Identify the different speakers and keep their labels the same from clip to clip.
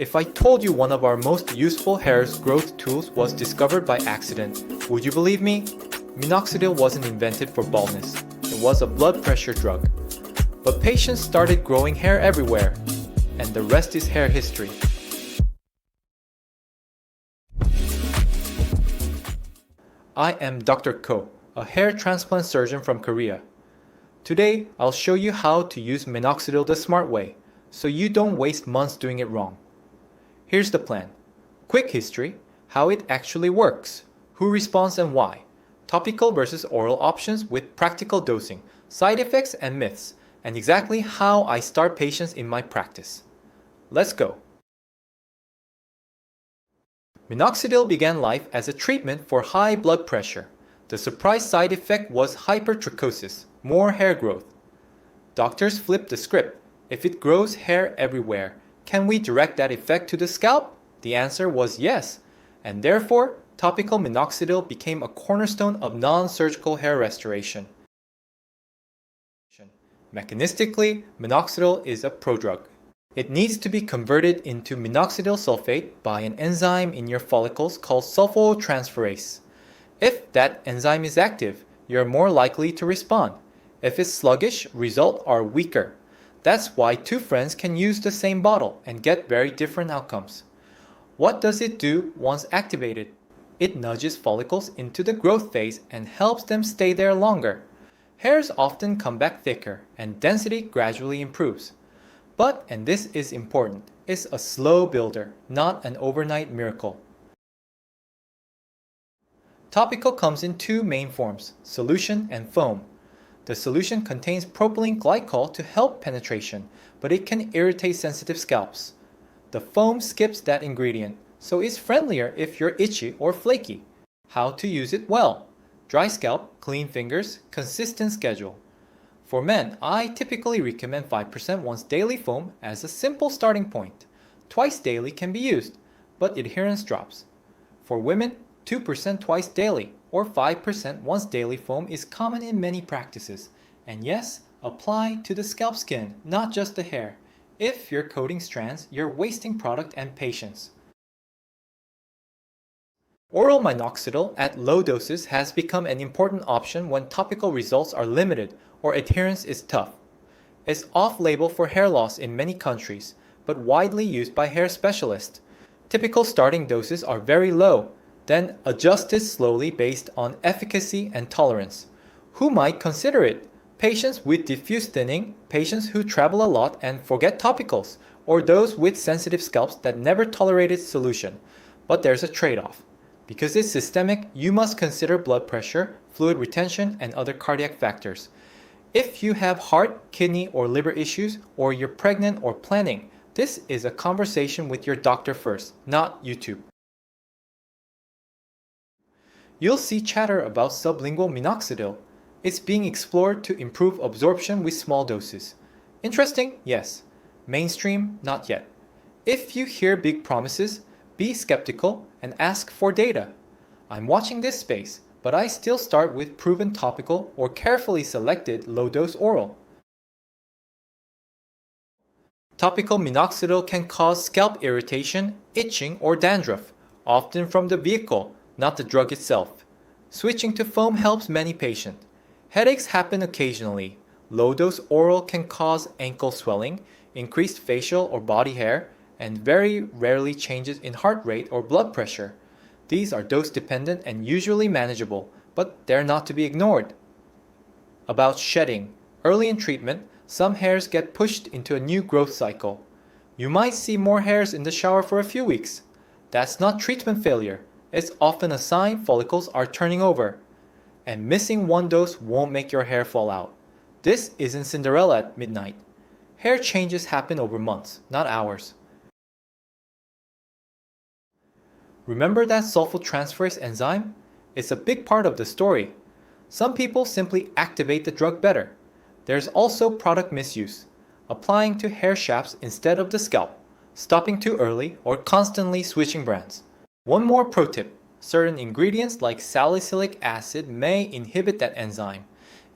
Speaker 1: If I told you one of our most useful hair growth tools was discovered by accident, would you believe me? Minoxidil wasn't invented for baldness. It was a blood pressure drug. But patients started growing hair everywhere, and the rest is hair history. I am Dr. Ko, a hair transplant surgeon from Korea. Today, I'll show you how to use Minoxidil the smart way, so you don't waste months doing it wrong. Here's the plan. Quick history, how it actually works, who responds and why, topical versus oral options with practical dosing, side effects and myths, and exactly how I start patients in my practice. Let's go. Minoxidil began life as a treatment for high blood pressure. The surprise side effect was hypertrichosis, more hair growth. Doctors flipped the script. If it grows hair everywhere, can we direct that effect to the scalp? The answer was yes, and therefore, topical minoxidil became a cornerstone of non-surgical hair restoration. Mechanistically, minoxidil is a prodrug. It needs to be converted into minoxidil sulfate by an enzyme in your follicles called sulfotransferase. If that enzyme is active, you're more likely to respond. If it's sluggish, results are weaker. That's why two friends can use the same bottle and get very different outcomes. What does it do once activated? It nudges follicles into the growth phase and helps them stay there longer. Hairs often come back thicker and density gradually improves. But, and this is important, it's a slow builder, not an overnight miracle. Topical comes in two main forms, solution and foam. The solution contains propylene glycol to help penetration, but it can irritate sensitive scalps. The foam skips that ingredient, so it's friendlier if you're itchy or flaky. How to use it well? Dry scalp, clean fingers, consistent schedule. For men, I typically recommend 5% once daily foam as a simple starting point. Twice daily can be used, but adherence drops. For women, 2% twice daily or 5% once daily foam is common in many practices. And yes, apply to the scalp skin, not just the hair. If you're coating strands, you're wasting product and patience. Oral minoxidil at low doses has become an important option when topical results are limited or adherence is tough. It's off-label for hair loss in many countries, but widely used by hair specialists. Typical starting doses are very low, then adjusted slowly based on efficacy and tolerance. Who might consider it? Patients with diffuse thinning, patients who travel a lot and forget topicals, or those with sensitive scalps that never tolerated solution. But there's a trade-off. Because it's systemic, you must consider blood pressure, fluid retention, and other cardiac factors. If you have heart, kidney, or liver issues, or you're pregnant or planning, this is a conversation with your doctor first, not YouTube. You'll see chatter about sublingual minoxidil. It's being explored to improve absorption with small doses. Interesting? Yes. Mainstream? Not yet. If you hear big promises, be skeptical and ask for data. I'm watching this space, but I still start with proven topical or carefully selected low-dose oral. Topical minoxidil can cause scalp irritation, itching, or dandruff, often from the vehicle, not the drug itself. Switching to foam helps many patients. Headaches happen occasionally. Low-dose oral can cause ankle swelling, increased facial or body hair, and very rarely changes in heart rate or blood pressure. These are dose-dependent and usually manageable, but they're not to be ignored. About shedding. Early in treatment, some hairs get pushed into a new growth cycle. You might see more hairs in the shower for a few weeks. That's not treatment failure. It's often a sign follicles are turning over. And missing one dose won't make your hair fall out. This isn't Cinderella at midnight. Hair changes happen over months, not hours. Remember that sulfotransferase enzyme? It's a big part of the story. Some people simply activate the drug better. There's also product misuse, applying to hair shafts instead of the scalp, stopping too early, or constantly switching brands. One more pro tip. Certain ingredients like salicylic acid may inhibit that enzyme.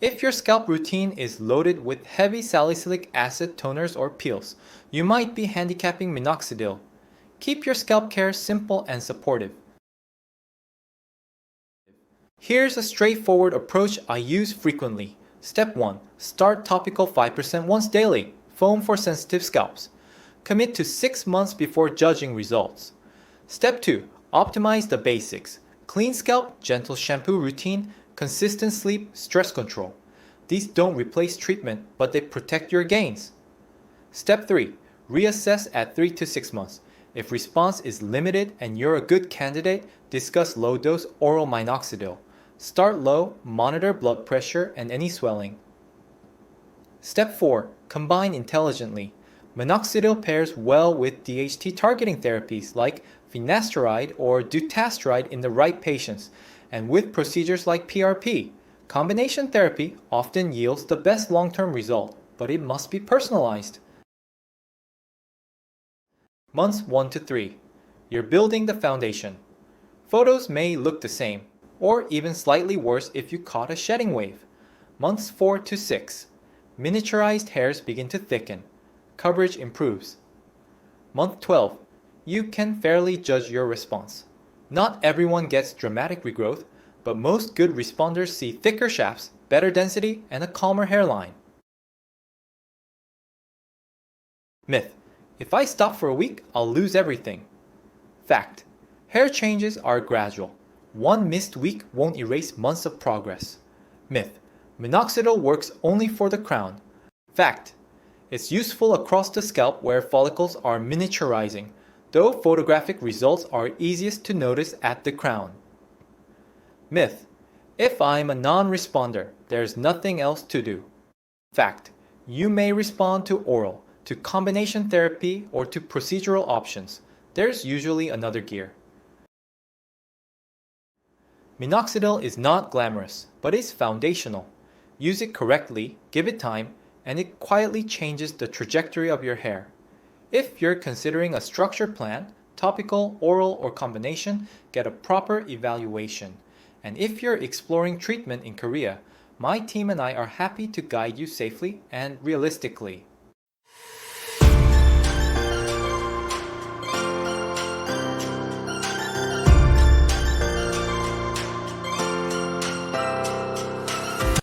Speaker 1: If your scalp routine is loaded with heavy salicylic acid toners or peels, you might be handicapping minoxidil. Keep your scalp care simple and supportive. Here's a straightforward approach I use frequently. Step 1. Start topical 5% once daily. Foam for sensitive scalps. Commit to 6 months before judging results. Step 2. Optimize the basics. Clean scalp, gentle shampoo routine, consistent sleep, stress control. These don't replace treatment, but they protect your gains. Step 3. Reassess at 3 to 6 months. If response is limited and you're a good candidate, discuss low-dose oral minoxidil. Start low, monitor blood pressure and any swelling. Step 4. Combine intelligently. Minoxidil pairs well with DHT targeting therapies like finasteride or dutasteride in the right patients, and with procedures like PRP. Combination therapy often yields the best long-term result, but it must be personalized. Months 1 to 3. You're building the foundation. Photos may look the same, or even slightly worse if you caught a shedding wave. Months 4 to 6. Miniaturized hairs begin to thicken. Coverage improves. Month 12. You can fairly judge your response. Not everyone gets dramatic regrowth, but most good responders see thicker shafts, better density, and a calmer hairline. Myth: if I stop for a week, I'll lose everything. Fact: hair changes are gradual. One missed week won't erase months of progress. Myth: minoxidil works only for the crown. Fact: it's useful across the scalp where follicles are miniaturizing, though photographic results are easiest to notice at the crown. Myth: if I'm a non-responder, there's nothing else to do. Fact: you may respond to oral, to combination therapy, or to procedural options. There's usually another gear. Minoxidil is not glamorous, but is foundational. Use it correctly, give it time, and it quietly changes the trajectory of your hair. If you're considering a structured plan, topical, oral, or combination, get a proper evaluation. And if you're exploring treatment in Korea, my team and I are happy to guide you safely and realistically.